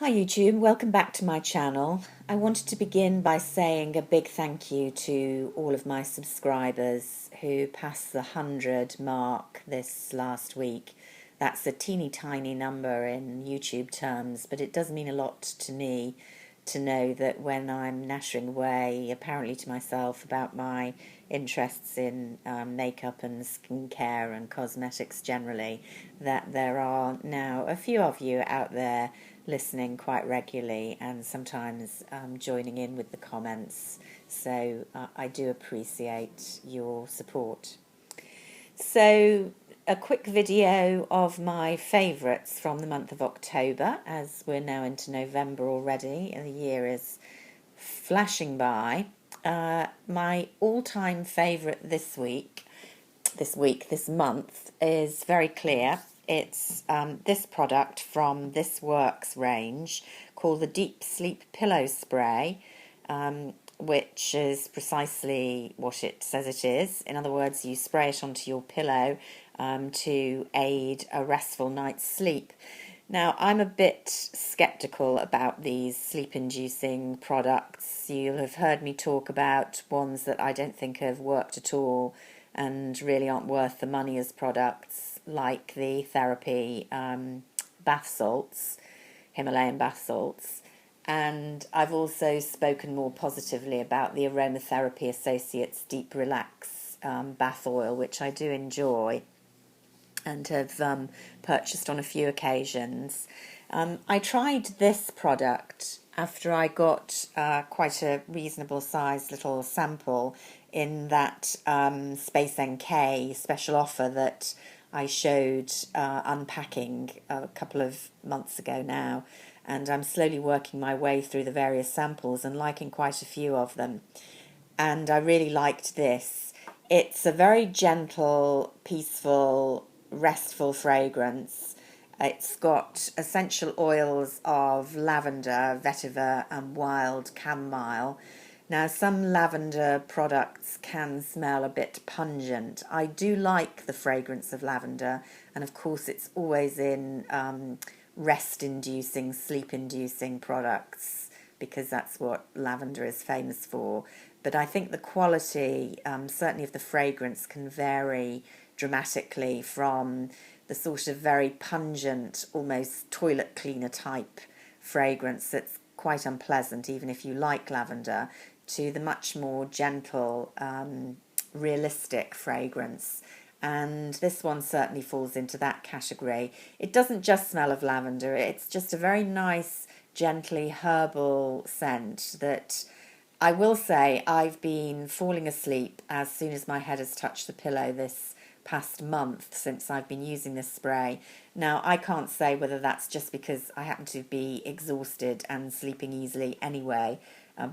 Hi YouTube, welcome back to my channel. I wanted to begin by saying a big thank you to all of my subscribers who passed the 100 mark this last week. That's a teeny tiny number in YouTube terms, but it does mean a lot to me to know that when I'm nattering away, apparently to myself, about my interests in makeup and skincare and cosmetics generally, that there are now a few of you out there listening quite regularly and sometimes joining in with the comments. So I do appreciate your support. So a quick video of my favourites from the month of October, as we're now into November already and the year is flashing by. My all-time favourite this month is very clear. It's this product from This Works range called the Deep Sleep Pillow Spray, which is precisely what it says it is. In other words, you spray it onto your pillow to aid a restful night's sleep. Now, I'm a bit sceptical about these sleep-inducing products. You'll have heard me talk about ones that I don't think have worked at all and really aren't worth the money as products, like the therapy bath salts, Himalayan bath salts. And I've also spoken more positively about the Aromatherapy Associates Deep Relax bath oil, which I do enjoy and have purchased on a few occasions. I tried this product after I got quite a reasonable sized little sample in that Space NK special offer that I showed unpacking a couple of months ago now, and I'm slowly working my way through the various samples and liking quite a few of them. And I really liked this. It's a very gentle, peaceful, restful fragrance. It's got essential oils of lavender, vetiver and wild chamomile. Now, some lavender products can smell a bit pungent. I do like the fragrance of lavender, and of course it's always in rest-inducing, sleep-inducing products, because that's what lavender is famous for. But I think the quality, certainly of the fragrance, can vary dramatically from the sort of very pungent, almost toilet cleaner type fragrance that's quite unpleasant, even if you like lavender, to the much more gentle, realistic fragrance. And this one certainly falls into that category. It doesn't just smell of lavender, it's just a very nice, gently herbal scent that I will say I've been falling asleep as soon as my head has touched the pillow this past month since I've been using this spray. Now, I can't say whether that's just because I happen to be exhausted and sleeping easily anyway,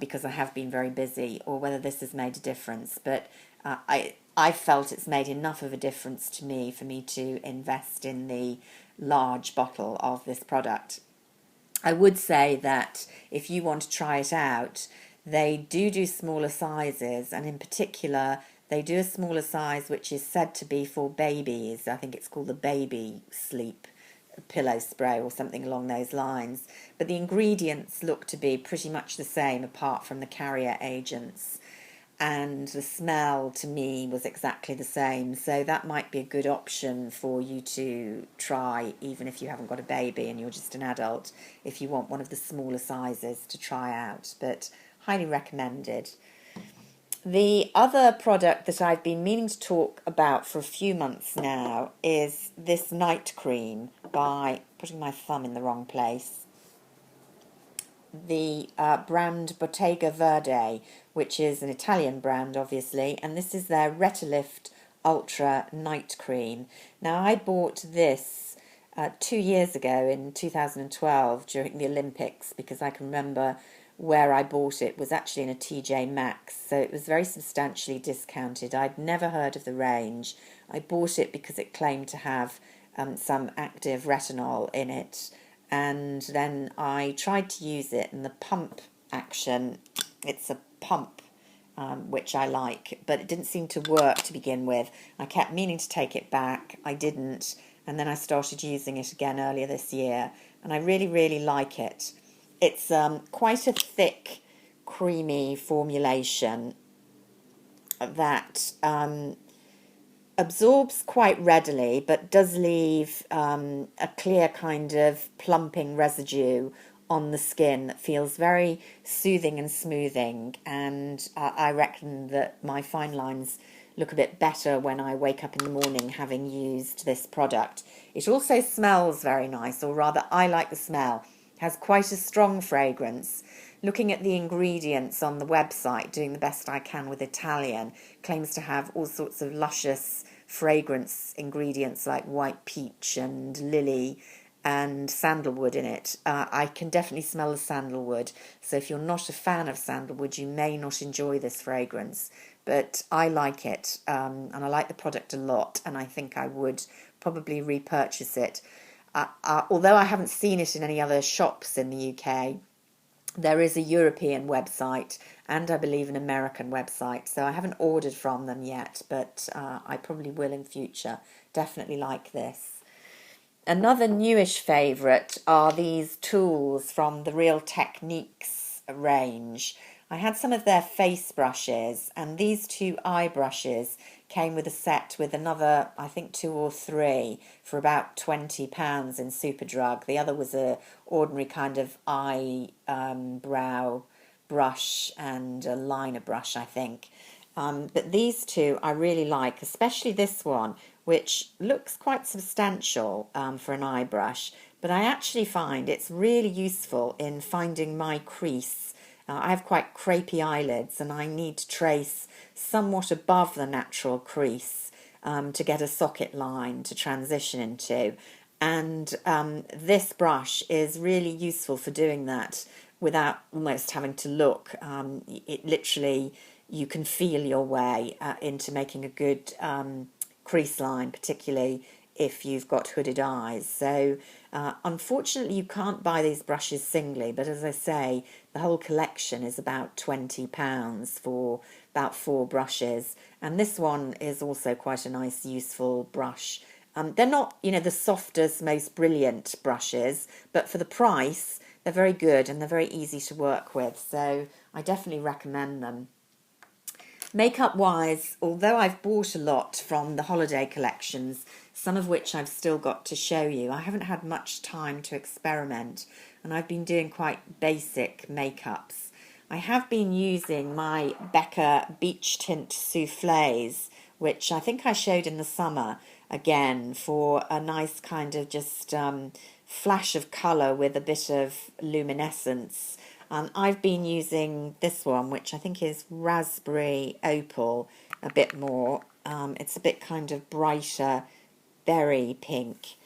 because I have been very busy, or whether this has made a difference, but I felt it's made enough of a difference to me for me to invest in the large bottle of this product. I would say that if you want to try it out, they do smaller sizes, and in particular they do a smaller size which is said to be for babies. I think it's called the baby sleep pillow spray or something along those lines. But the ingredients look to be pretty much the same apart from the carrier agents. And the smell to me was exactly the same. So that might be a good option for you to try, even if you haven't got a baby and you're just an adult, if you want one of the smaller sizes to try out. But highly recommended. The other product that I've been meaning to talk about for a few months now is this night cream by putting my thumb in the wrong place. The brand Bottega Verde, which is an Italian brand, obviously, and this is their Retilift Ultra Night Cream. Now, I bought this 2 years ago in 2012 during the Olympics, because I can remember where I bought it was actually in a TJ Maxx, so it was very substantially discounted. I'd never heard of the range. I bought it because it claimed to have some active retinol in it, and then I tried to use it, and the pump action, it's a pump, which I like, but it didn't seem to work to begin with. I kept meaning to take it back, I didn't, and then I started using it again earlier this year, and I really, really like it. It's quite a thick, creamy formulation that absorbs quite readily, but does leave a clear kind of plumping residue on the skin that feels very soothing and smoothing. And I reckon that my fine lines look a bit better when I wake up in the morning having used this product. It also smells very nice, or rather I like the smell. It has quite a strong fragrance. Looking at the ingredients on the website, doing the best I can with Italian, claims to have all sorts of luscious fragrance ingredients like white peach and lily and sandalwood in it. I can definitely smell the sandalwood, so if you're not a fan of sandalwood, you may not enjoy this fragrance, but I like it, and I like the product a lot, and I think I would probably repurchase it. Although I haven't seen it in any other shops in the UK, there is a European website and I believe an American website, so I haven't ordered from them yet, but I probably will in future. Definitely like this. Another newish favourite are these tools from the Real Techniques range. I had some of their face brushes, and these two eye brushes came with a set with another, I think 2 or 3 for about £20 in Superdrug. The other was a ordinary kind of eyebrow brush and a liner brush, I think. But these two I really like, especially this one, which looks quite substantial for an eye brush, but I actually find it's really useful in finding my crease. I have quite crepey eyelids and I need to trace somewhat above the natural crease to get a socket line to transition into. And this brush is really useful for doing that without almost having to look. It literally, you can feel your way into making a good crease line, particularly if you've got hooded eyes. So unfortunately you can't buy these brushes singly, but as I say, the whole collection is about £20 for about 4 brushes, and this one is also quite a nice useful brush. They're not, the softest, most brilliant brushes, but for the price they're very good and they're very easy to work with, so I definitely recommend them. Makeup wise, although I've bought a lot from the holiday collections, some of which I've still got to show you, I haven't had much time to experiment, and I've been doing quite basic makeups. I have been using my Becca Beach Tint Souffles, which I think I showed in the summer, again for a nice kind of just flash of colour with a bit of luminescence. I've been using this one, which I think is Raspberry Opal, a bit more. It's a bit kind of brighter berry pink.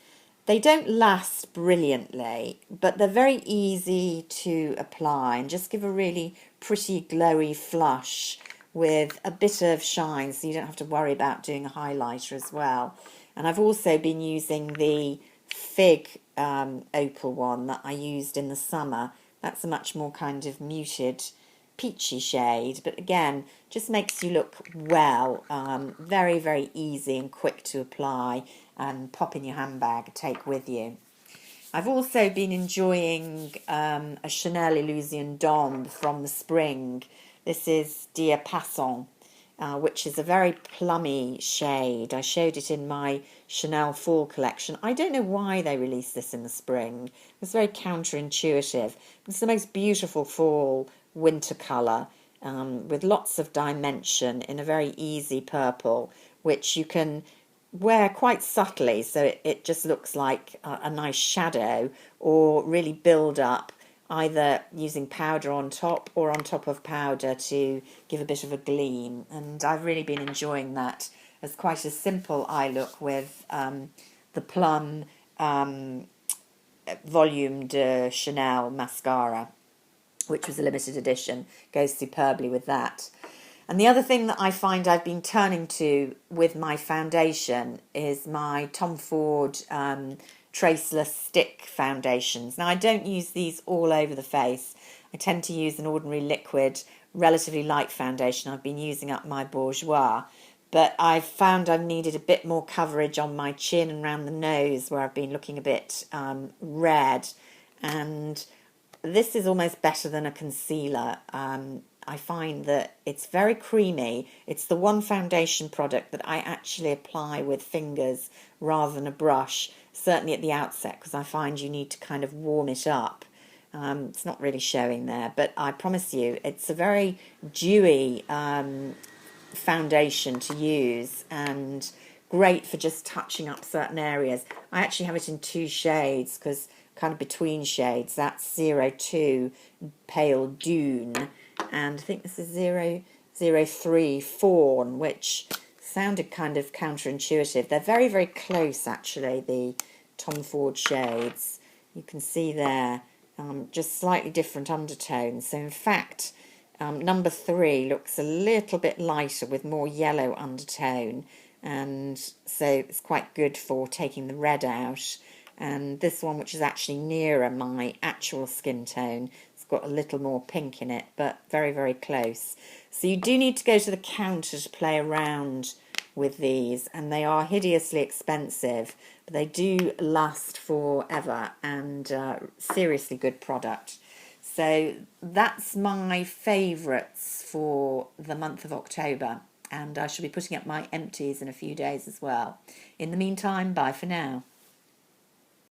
They don't last brilliantly, but they're very easy to apply and just give a really pretty glowy flush with a bit of shine, so you don't have to worry about doing a highlighter as well. And I've also been using the Fig Opal one that I used in the summer. That's a much more kind of muted peachy shade, but again, just makes you look well. Very, very easy and quick to apply and pop in your handbag, take with you. I've also been enjoying a Chanel Illusion d'Ombre from the spring. This is Dia Passant, which is a very plummy shade. I showed it in my Chanel fall collection. I don't know why they released this in the spring. It's very counterintuitive. It's the most beautiful fall winter colour with lots of dimension in a very easy purple, which you can wear quite subtly, so it just looks like a nice shadow, or really build up either using powder on top or on top of powder to give a bit of a gleam. And I've really been enjoying that as quite a simple eye look with the Plum Volume de Chanel mascara, which was a limited edition, goes superbly with that. And the other thing that I find I've been turning to with my foundation is my Tom Ford Traceless stick foundations. Now, I don't use these all over the face. I tend to use an ordinary liquid, relatively light foundation. I've been using up my Bourjois, but I've found I've needed a bit more coverage on my chin and around the nose where I've been looking a bit red, and this is almost better than a concealer. I find that it's very creamy. It's the one foundation product that I actually apply with fingers rather than a brush, certainly at the outset, because I find you need to kind of warm it up. It's not really showing there, but I promise you, it's a very dewy foundation to use and great for just touching up certain areas. I actually have it in two shades because kind of between shades. That's 02 Pale Dune, and I think this is 003 Fawn, which sounded kind of counterintuitive. They're very, very close actually, the Tom Ford shades. You can see there just slightly different undertones. So in fact, number 3 looks a little bit lighter with more yellow undertone, and so it's quite good for taking the red out. And this one, which is actually nearer my actual skin tone, it's got a little more pink in it, but very, very close. So you do need to go to the counter to play around with these, and they are hideously expensive, but they do last forever, and seriously good product. So that's my favourites for the month of October, and I shall be putting up my empties in a few days as well. In the meantime, bye for now.